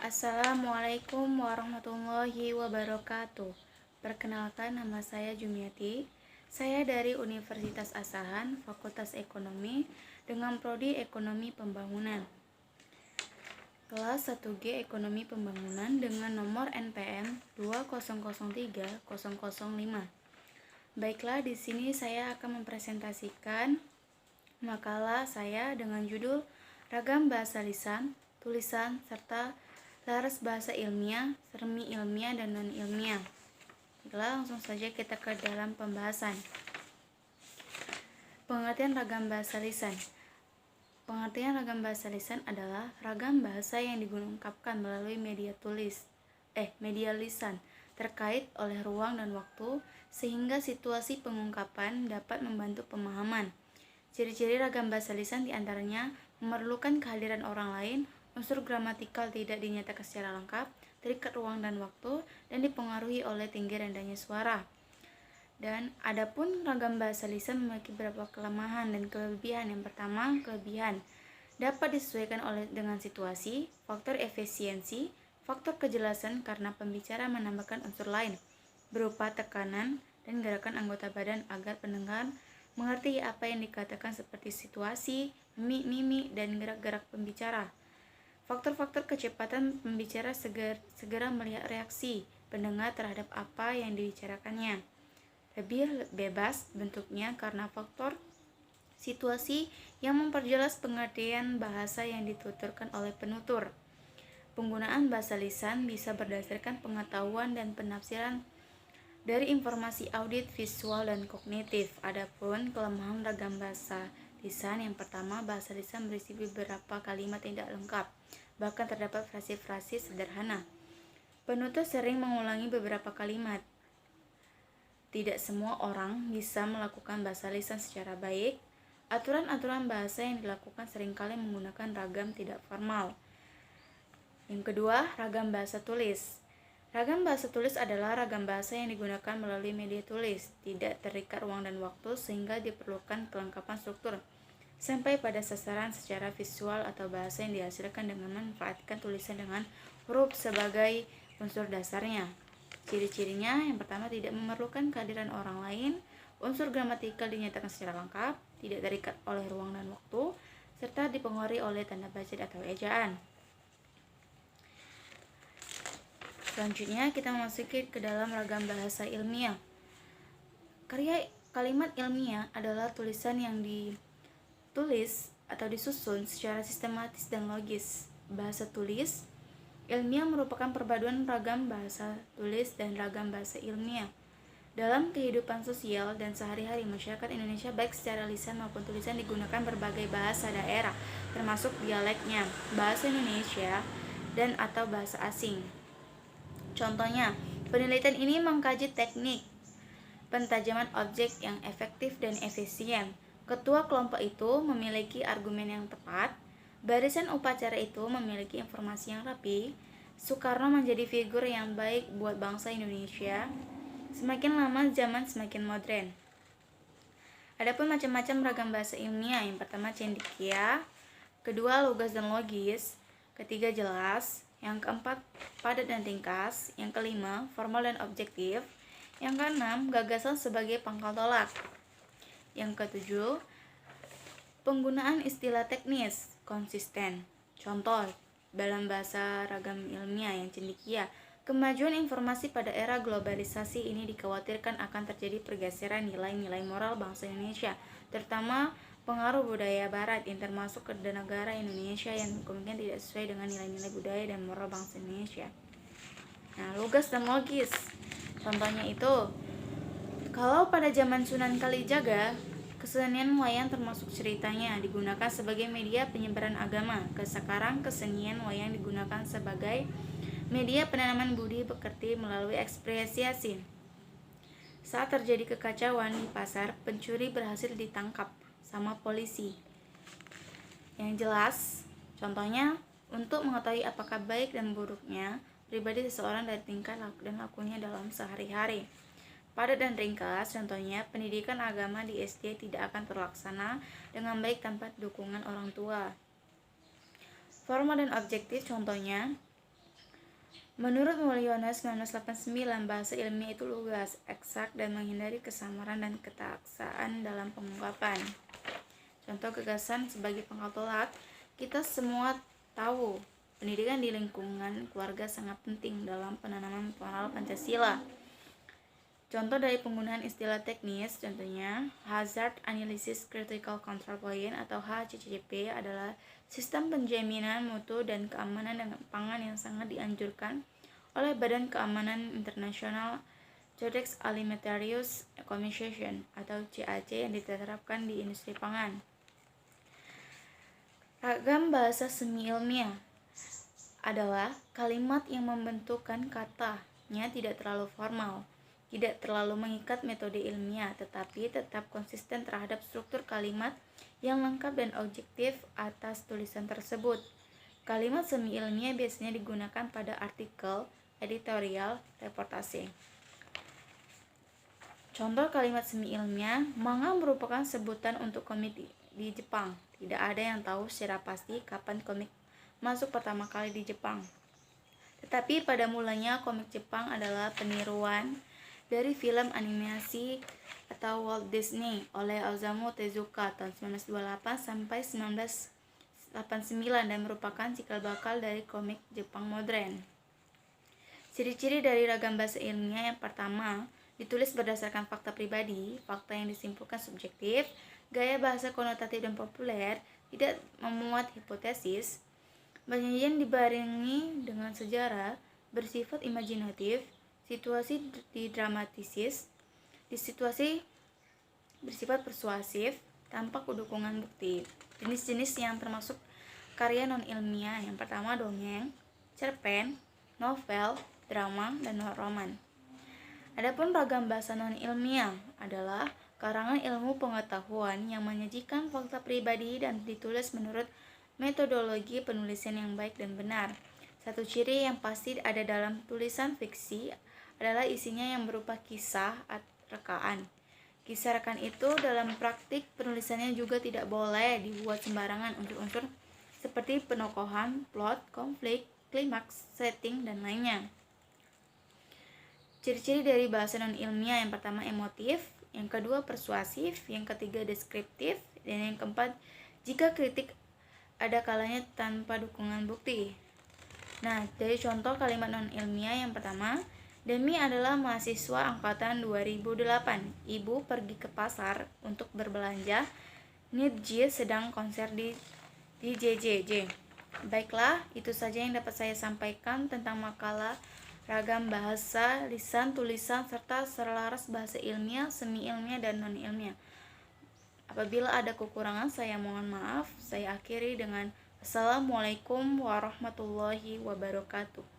Assalamualaikum warahmatullahi wabarakatuh. Perkenalkan, nama saya Jumiati. Saya dari Universitas Asahan, Fakultas Ekonomi dengan prodi Ekonomi Pembangunan. Kelas 1G Ekonomi Pembangunan dengan nomor NPM 2003005. Baiklah, di sini saya akan mempresentasikan makalah saya dengan judul Ragam Bahasa Lisan, Tulisan, serta Laras Bahasa Ilmiah, Semi Ilmiah, dan Non-Ilmiah. Baiklah, langsung saja kita ke dalam pembahasan. Pengertian ragam bahasa lisan. Pengertian ragam bahasa lisan adalah ragam bahasa yang diungkapkan melalui media lisan terkait oleh ruang dan waktu, sehingga situasi pengungkapan dapat membantu pemahaman. Ciri-ciri ragam bahasa lisan diantaranya memerlukan kehadiran orang lain, unsur gramatikal tidak dinyatakan secara lengkap, terikat ruang dan waktu, dan dipengaruhi oleh tinggi rendahnya suara. Dan adapun ragam bahasa lisan memiliki beberapa kelemahan dan kelebihan. Yang pertama, kelebihan dapat disesuaikan dengan situasi, faktor efisiensi, faktor kejelasan karena pembicara menambahkan unsur lain berupa tekanan dan gerakan anggota badan agar pendengar mengerti apa yang dikatakan, seperti situasi, mimik, dan gerak-gerak pembicara. Faktor-faktor kecepatan pembicara segera melihat reaksi pendengar terhadap apa yang dibicarakannya. Lebih bebas bentuknya karena faktor situasi yang memperjelas pengertian bahasa yang dituturkan oleh penutur. Penggunaan bahasa lisan bisa berdasarkan pengetahuan dan penafsiran dari informasi audit, visual, dan kognitif. Adapun kelemahan ragam bahasa lisan, yang pertama, bahasa lisan berisi beberapa kalimat tidak lengkap, bahkan terdapat frase-frase sederhana. Penutur sering mengulangi beberapa kalimat. Tidak semua orang bisa melakukan bahasa lisan secara baik. Aturan-aturan bahasa yang dilakukan seringkali menggunakan ragam tidak formal. Yang kedua, ragam bahasa tulis. Ragam bahasa tulis adalah ragam bahasa yang digunakan melalui media tulis, tidak terikat ruang dan waktu, sehingga diperlukan kelengkapan struktur sampai pada sasaran secara visual atau bahasa yang dihasilkan dengan memanfaatkan tulisan dengan huruf sebagai unsur dasarnya. Ciri-cirinya, yang pertama, tidak memerlukan kehadiran orang lain, unsur gramatikal dinyatakan secara lengkap, tidak terikat oleh ruang dan waktu, serta dipengaruhi oleh tanda bacaan atau ejaan. Selanjutnya kita memasuki ke dalam ragam bahasa ilmiah. Kalimat ilmiah adalah tulisan yang ditulis atau disusun secara sistematis dan logis. Bahasa tulis ilmiah merupakan perpaduan ragam bahasa tulis dan ragam bahasa ilmiah. Dalam kehidupan sosial dan sehari-hari masyarakat Indonesia, baik secara lisan maupun tulisan, digunakan berbagai bahasa daerah, termasuk dialeknya, bahasa Indonesia, dan atau bahasa asing. Contohnya, penelitian ini mengkaji teknik pentajaman objek yang efektif dan efisien. Ketua kelompok itu memiliki argumen yang tepat. Barisan upacara itu memiliki informasi yang rapi. Soekarno menjadi figur yang baik buat bangsa Indonesia. Semakin lama zaman semakin modern. Adapun macam-macam ragam bahasa ilmiah, yang pertama cendekia, kedua lugas dan logis, ketiga jelas, yang keempat padat dan ringkas, yang kelima formal dan objektif, yang keenam gagasan sebagai pangkal tolak, yang ketujuh penggunaan istilah teknis konsisten. Contoh dalam bahasa ragam ilmiah yang cendekia, kemajuan informasi pada era globalisasi ini dikhawatirkan akan terjadi pergeseran nilai-nilai moral bangsa Indonesia, terutama pengaruh budaya barat yang termasuk ke negara Indonesia yang kemungkinan tidak sesuai dengan nilai-nilai budaya dan moral bangsa Indonesia. Nah, lugas dan logis. Contohnya itu, kalau pada zaman Sunan Kalijaga, kesenian wayang termasuk ceritanya digunakan sebagai media penyebaran agama. Sekarang kesenian wayang digunakan sebagai media penanaman budi pekerti melalui ekspresiasi. Saat terjadi kekacauan di pasar, pencuri berhasil ditangkap sama polisi. Yang jelas, contohnya, untuk mengetahui apakah baik dan buruknya pribadi seseorang dari tingkah laku dan lakunya dalam sehari-hari. Padat dan ringkas, contohnya, pendidikan agama di SD tidak akan terlaksana dengan baik tanpa dukungan orang tua. Formal dan objektif, contohnya, Menurut Mulyono 1989, bahasa ilmiah itu lugas, eksak, dan menghindari kesamaran dan ketaksaan dalam pengungkapan. Contoh gagasan sebagai pangkal tolak, kita semua tahu pendidikan di lingkungan keluarga sangat penting dalam penanaman moral Pancasila. Contoh dari penggunaan istilah teknis, contohnya Hazard Analysis Critical Control Point atau HACCP adalah sistem penjaminan mutu dan keamanan dengan pangan yang sangat dianjurkan oleh Badan Keamanan Internasional Codex Alimentarius Commission atau CAC yang diterapkan di industri pangan. Ragam bahasa semi ilmiah adalah kalimat yang membentukkan katanya tidak terlalu formal, tidak terlalu mengikat metode ilmiah, tetapi tetap konsisten terhadap struktur kalimat yang lengkap dan objektif atas tulisan tersebut. Kalimat semi ilmiah biasanya digunakan pada artikel, editorial, reportase. Contoh kalimat semi ilmiah, manga merupakan sebutan untuk komik di Jepang. Tidak ada yang tahu secara pasti kapan komik masuk pertama kali di Jepang. Tetapi pada mulanya komik Jepang adalah peniruan dari film animasi atau Walt Disney oleh Osamu Tezuka tahun 1928 sampai 1989 dan merupakan cikal bakal dari komik Jepang modern. Ciri-ciri dari ragam bahasa ilmiah yang pertama, ditulis berdasarkan fakta pribadi, fakta yang disimpulkan subjektif, gaya bahasa konotatif dan populer, tidak memuat hipotesis, penyajian dibarengi dengan sejarah, bersifat imajinatif, situasi didramatis, di situasi bersifat persuasif, tanpa dukungan bukti. Jenis-jenis yang termasuk karya non-ilmiah yang pertama dongeng, cerpen, novel, drama, dan roman. Adapun ragam bahasa non-ilmiah adalah karangan ilmu pengetahuan yang menyajikan fakta pribadi dan ditulis menurut metodologi penulisan yang baik dan benar. Satu ciri yang pasti ada dalam tulisan fiksi adalah isinya yang berupa kisah rekaan. Kisah rekaan itu dalam praktik penulisannya juga tidak boleh dibuat sembarangan unsur-unsur seperti penokohan, plot, konflik, klimaks, setting, dan lainnya. Ciri-ciri dari bahasa non-ilmiah yang pertama emotif, yang kedua persuasif, yang ketiga deskriptif, dan yang keempat jika kritik ada kalanya tanpa dukungan bukti. Nah, dari contoh kalimat non-ilmiah yang pertama, Demi adalah mahasiswa angkatan 2008. Ibu pergi ke pasar untuk berbelanja. Nidji sedang konser di JJJ. Baiklah, itu saja yang dapat saya sampaikan tentang makalah ragam bahasa, lisan, tulisan, serta selaras bahasa ilmiah, semi ilmiah, dan non ilmiah. Apabila ada kekurangan, saya mohon maaf. Saya akhiri dengan Assalamualaikum warahmatullahi wabarakatuh.